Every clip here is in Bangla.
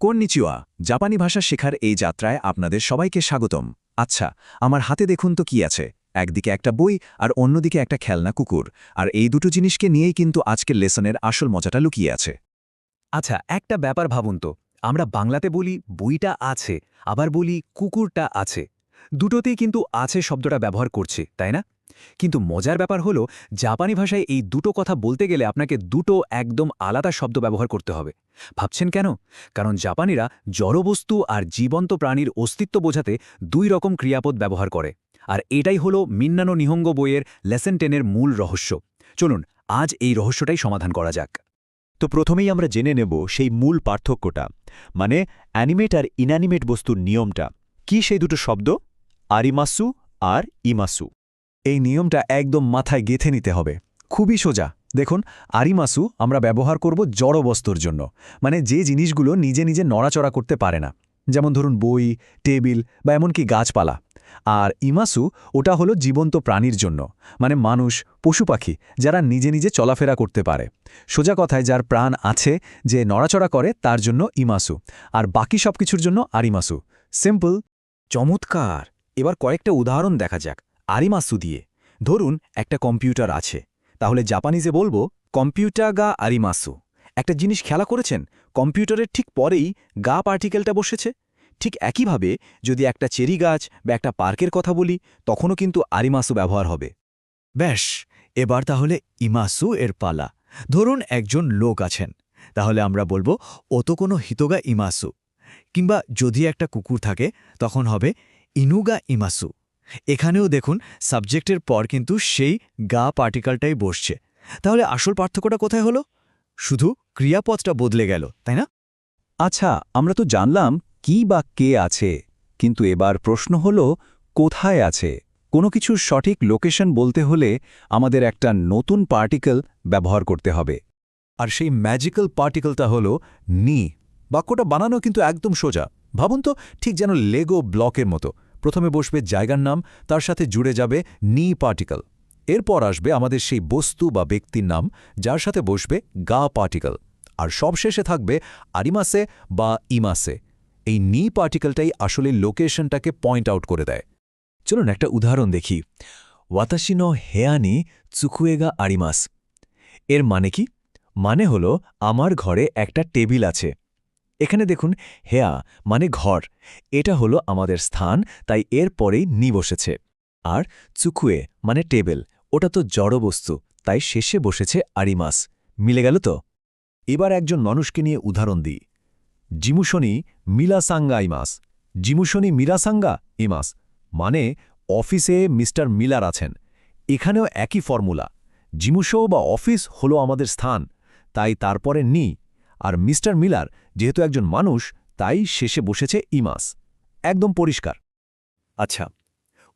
কন্নিচিওয়া, জাপানি ভাষা শেখার এই যাত্রায় আপনাদের সবাইকে স্বাগতম। আচ্ছা, আমার হাতে দেখুন তো কি আছে। একদিকে একটা বই আর অন্যদিকে একটা খেলনা কুকুর, আর এই দুটো জিনিসকে নিয়েই কিন্তু আজকের লেসনের আসল মজাটা লুকিয়ে আছে। আচ্ছা, একটা ব্যাপার ভাবুন তো, আমরা বাংলাতে বলি বইটা আছে, আবার বলি কুকুরটা আছে। দুটোতেই কিন্তু আছে শব্দটা ব্যবহার করছি, তাই না? কিন্তু মজার ব্যাপার হলো, জাপানি ভাষায় এই দুটো কথা বলতে গেলে আপনাকে দুটো একদম আলাদা শব্দ ব্যবহার করতে হবে। ভাবছেন কেন? কারণ জাপানিরা জড়বস্তু আর জীবন্ত প্রাণীর অস্তিত্ব বোঝাতে দুই রকম ক্রিয়াপদ ব্যবহার করে। আর এটাই হলো মিন্নানো নিহঙ্গ বইয়ের লেসন 10-এর মূল রহস্য। চলুন, আজ এই রহস্যটাই সমাধান করা যাক। তো প্রথমেই আমরা জেনে নেব সেই মূল পার্থক্যটা, মানে অ্যানিমেট আর ইনঅ্যানিমেট বস্তুর নিয়মটা। কি সেই দুটো শব্দ? আরিমাসু আর ইমাসু। এই নিয়মটা একদম মাথায় গেঁথে নিতে হবে। খুবই সোজা। দেখুন, আরিমাসু আমরা ব্যবহার করব জড় বস্তুর জন্য, মানে যে জিনিসগুলো নিজে নিজে নড়াচড়া করতে পারে না, যেমন ধরুন বই, টেবিল বা এমনকি গাছপালা। আর ইমাসু ওটা হলো জীবন্ত প্রাণীর জন্য, মানে মানুষ, পশু পাখি যারা নিজে নিজে চলাফেরা করতে পারে। সোজা কথায় যার প্রাণ আছে, যে নড়াচড়া করে, তার জন্য ইমাসু। আর বাকি সব কিছুর জন্য আরিমাসু। সিম্পল। চমৎকার! এবার কয়েকটা উদাহরণ দেখা যাক আরিমাসু দিয়ে। ধরুন একটা কম্পিউটার আছে, তাহলে জাপানিজে বলবো কম্পিউটার গা আরিমাসু। একটা জিনিস খেলা করেছেন, কম্পিউটারের ঠিক পরেই গা পার্টিকেলটা বসেছে। ঠিক একইভাবে যদি একটা চেরি গাছ বা একটা পার্কের কথা বলি, তখনও কিন্তু আরিমাসু ব্যবহার হবে। ব্যাস, এবার তাহলে ইমাসু এর পালা। ধরুন একজন লোক আছেন, তাহলে আমরা বলবো ওতো কোনো হিতোগা ইমাসু। কিংবা যদি একটা কুকুর থাকে, তখন হবে ইনুগা ইমাসু। এখানেও দেখুন সাবজেক্টের পর কিন্তু সেই গা পার্টিকেলটাই বসছে। তাহলে আসল পার্থক্যটা কোথায় হলো? শুধু ক্রিয়াপদটা বদলে গেল, তাই না? আচ্ছা, আমরা তো জানলাম কি বা কে আছে, কিন্তু এবার প্রশ্ন হলো কোথায় আছে। কোনো কিছুর সঠিক লোকেশন বলতে হলে আমাদের একটা নতুন পার্টিকেল ব্যবহার করতে হবে। আর সেই ম্যাজিক্যাল পার্টিকেলটা হলো নি। বাক্যটা বানানো কিন্তু একদম সোজা। ভাবুন তো, ঠিক যেন লেগো ব্লকের মতো। প্রথমে বসবে জায়গার নাম, তার সাথে জুড়ে যাবে নি পার্টিকেল। এরপর আসবে আমাদের সেই বস্তু বা ব্যক্তির নাম, যার সাথে বসবে গা পার্টিকেল। আর সবশেষে থাকবে আরিমাসে বা ইমাসে। এই নি পার্টিকেলটাই আসলে লোকেশনটাকে পয়েন্ট আউট করে দেয়। চলুন একটা উদাহরণ দেখি। ওয়াতাশিনো হেয়ানি চুকুয়েগা আরিমাস। এর মানে কি? মানে হলো আমার ঘরে একটা টেবিল আছে। এখানে দেখুন, হেয়া মানে ঘর, এটা হলো আমাদের স্থান, তাই এর পরেই নি বসেছে। আর চুকুয়ে মানে টেবিল, ওটা তো জড়বস্তু, তাই শেষে বসেছে আরিমাস। মিলে গেল তো? এবার একজন মানুষকে নিয়ে উদাহরণ দিই। জিমুশনি মিলাসাঙ্গা ইমাস। জিমুশনি মিরাসাঙ্গা ইমাস মানে অফিসে মিস্টার মিলার আছেন। এখানেও একই ফর্মুলা। জিমুশো বা অফিস হলো আমাদের স্থান, তাই তারপরে নি। আর মিস্টার মিলার যেহেতু একজন মানুষ, তাই শেষে বসেছে ইমাস। একদম পরিষ্কার। আচ্ছা,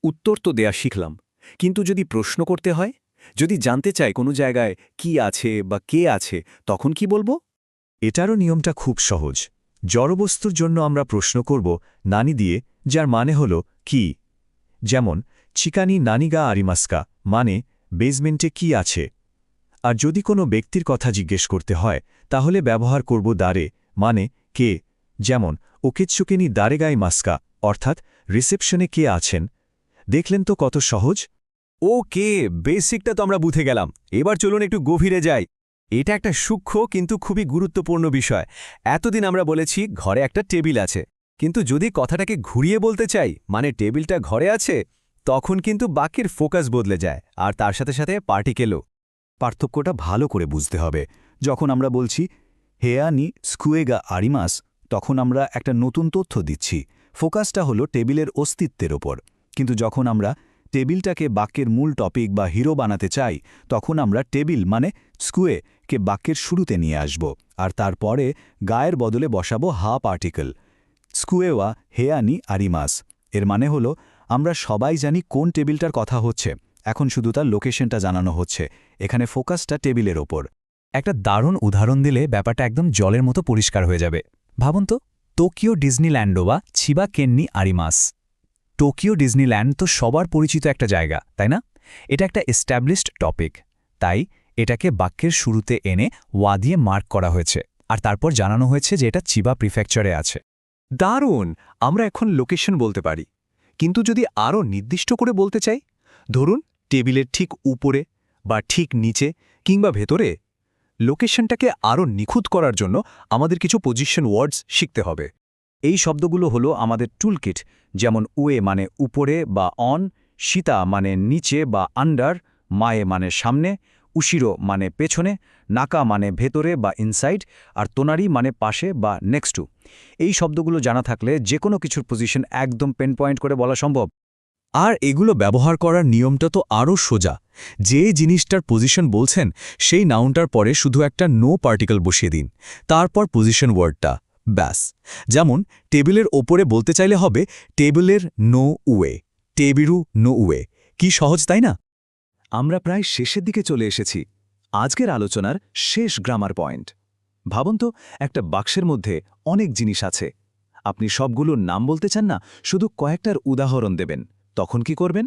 উত্তর তো দেয়া শিখলাম, কিন্তু যদি প্রশ্ন করতে হয়, যদি জানতে চাই কোনো জায়গায় কি আছে বা কে আছে, তখন কি বলবো? এটারও নিয়মটা খুব সহজ। জড়বস্তুর জন্য আমরা প্রশ্ন করব নানি দিয়ে, যার মানে হল কি। যেমন চিকানি নানিগা আরিমাস্কা, মানে বেসমেন্টে কি আছে। আর যদি কোনো ব্যক্তির কথা জিজ্ঞেস করতে হয়, তাহলে ব্যবহার করব দারে, মানে কে। যেমন ওকেৎসুকেনি দারেগাই মাস্কা, অর্থাৎ রিসেপশনে কে আছেন। দেখলেন তো কত সহজ? ওকে, বেসিকটা তো আমরা বুঝে গেলাম। এবার চলুন একটু গভীরে যাই। এটা একটা সূক্ষ্ম কিন্তু খুবই গুরুত্বপূর্ণ বিষয়। এতদিন আমরা বলেছি ঘরে একটা টেবিল আছে, কিন্তু যদি কথাটাকে ঘুরিয়ে বলতে চাই, মানে টেবিলটা ঘরে আছে, তখন কিন্তু বাক্যের ফোকাস বদলে যায়, আর তার সাথে সাথে পার্টিকেলও। পার্থক্যটা ভালো করে বুঝতে হবে। যখন আমরা বলছি হেয়া নি স্কুয়েগা আরিমাস, তখন আমরা একটা নতুন তথ্য দিচ্ছি। ফোকাসটা হলো টেবিলের অস্তিত্বের ওপর। কিন্তু যখন আমরা টেবিলটাকে বাক্যের মূল টপিক বা হিরো বানাতে চাই, তখন আমরা টেবিল মানে স্কুয়ে কে বাক্যের শুরুতে নিয়ে আসব, আর তারপরে গায়ের বদলে বসাবো হা পার্টিকেল। স্কুয়েওয়া হেয়ানি আরিমাস। এর মানে হলো আমরা সবাই জানি কোন টেবিলটার কথা হচ্ছে, এখন শুধু তার লোকেশনটা জানানো হচ্ছে। এখানে ফোকাসটা টেবিলের ওপর। একটা দারুণ উদাহরণ দিলে ব্যাপারটা একদম জলের মতো পরিষ্কার হয়ে যাবে। ভাবুন তো, টোকিও ডিজনিল্যান্ডো বা চিবা কেন্নি আরিমাস। টোকিও ডিজনিল্যান্ড তো সবার পরিচিত একটা জায়গা, তাই না? এটা একটা এস্টাবলিশড টপিক, তাই এটাকে বাক্যের শুরুতে এনে ওয়া দিয়ে মার্ক করা হয়েছে। আর তারপর জানানো হয়েছে যে এটা চিবা প্রিফেকচারে আছে। দারুণ! আমরা এখন লোকেশন বলতে পারি। কিন্তু যদি আরও নির্দিষ্ট করে বলতে চাই, ধরুন টেবিলের ঠিক উপরে বা ঠিক নিচে কিংবা ভেতরে, লোকেশনটাকে আরও নিখুঁত করার জন্য আমাদের কিছু পজিশন ওয়ার্ডস শিখতে হবে। এই শব্দগুলো হলো আমাদের টুলকিট, যেমন উয়ে মানে উপরে বা অন, সীতা মানে নিচে বা আন্ডার, মায়ে মানে সামনে, উশিরো মানে পেছনে, নাকা মানে ভেতরে বা ইনসাইড, আর তোনারি মানে পাশে বা নেক্সট টু। এই শব্দগুলো জানা থাকলে যে কোনো কিছুর পজিশন একদম পেন পয়েন্ট করে বলা সম্ভব। আর এগুলো ব্যবহার করার নিয়মটা তো আরও সোজা। যে জিনিসটার পজিশন বলছেন সেই নাউনটার পরে শুধু একটা নো পার্টিকেল বসিয়ে দিন, তারপর পজিশন ওয়ার্ডটা, ব্যাস। যেমন টেবিলের ওপরে বলতে চাইলে হবে টেবিলের নো উয়ে, টেবিরু নো উয়ে। কি সহজ, তাই না? আমরা প্রায় শেষের দিকে চলে এসেছি, আজকের আলোচনার শেষ গ্রামার পয়েন্ট। ভাবুন তো, একটা বাক্সের মধ্যে অনেক জিনিস আছে। আপনি সবগুলোর নাম বলতে চান না, শুধু কয়েকটার উদাহরণ দেবেন। তখন কি করবেন?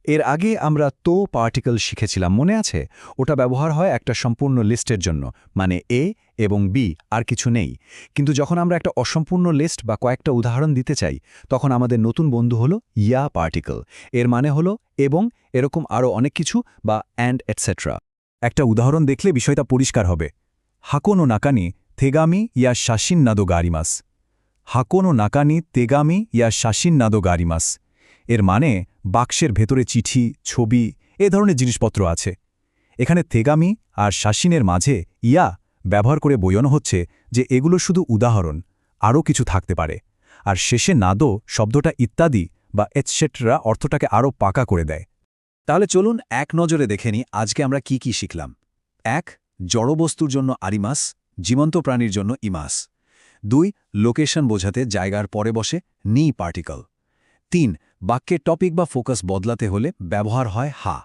এর আগে আমরা তো পার্টিকেল শিখেছিলাম, মনে আছে? ওটা ব্যবহার হয় একটা সম্পূর্ণ লিস্টের জন্য, মানে এ এবং বি, আর কিছু নেই। কিন্তু যখন আমরা একটা অসম্পূর্ণ লিস্ট বা কয়েকটা উদাহরণ দিতে চাই, তখন আমাদের নতুন বন্ধু হলো ইয়া পার্টিকেল। এর মানে হলো এবং, এরকম আরও অনেক কিছু, বা অ্যান্ড এটসেট্রা। একটা উদাহরণ দেখলে বিষয়টা পরিষ্কার হবে। হাকোনো নাকানি থেগামি ইয়া শাসিন নাদো গারিমাস। হাকোনো নাকানি তেগামি ইয়া শাসিন নাদো গারিমাস। এর মানে বাক্সের ভেতরে চিঠি, ছবি, এ ধরনের জিনিসপত্র আছে। এখানে তেগামি আর শাসিনের মাঝে ইয়া ব্যবহার করে বোঝানো হচ্ছে যে এগুলো শুধু উদাহরণ, আরও কিছু থাকতে পারে। আর শেষে নাদো শব্দটা ইত্যাদি বা এটসেট্রা অর্থটাকে আরও পাকা করে দেয়। তাহলে চলুন এক নজরে দেখে নিই আজকে আমরা কি কি শিখলাম। ১. জড়বস্তুর জন্য আরিমাস, জীবন্ত প্রাণীর জন্য ইমাস। ২. লোকেশন বোঝাতে জায়গার পরে বসে নি পার্টিকেল। ৩. বাক্যের টপিক বা ফোকাস বদলাতে হলে ব্যবহার হয় হা।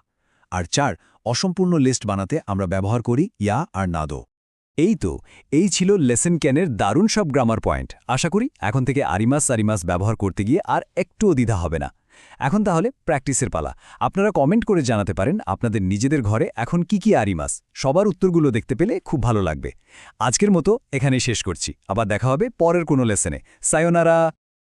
আর ৪. অসম্পূর্ণ লিস্ট বানাতে আমরা ব্যবহার করি ইয়া আর নাদো। এই ছিল লেসন ক্যানের দারুণ সব গ্রামার পয়েন্ট। আশা করি এখন থেকে আরিমাস ব্যবহার করতে গিয়ে আর একটুও দ্বিধা হবে না। এখন তাহলে প্র্যাকটিসের পালা। আপনারা কমেন্ট করে জানাতে পারেন আপনাদের নিজেদের ঘরে এখন কি আরিমাস। সবার উত্তরগুলো দেখতে পেলে খুব ভালো লাগবে। আজকের মতো এখানেই শেষ করছি, আবার দেখা হবে পরের কোনো লেসনে। সায়োনারা।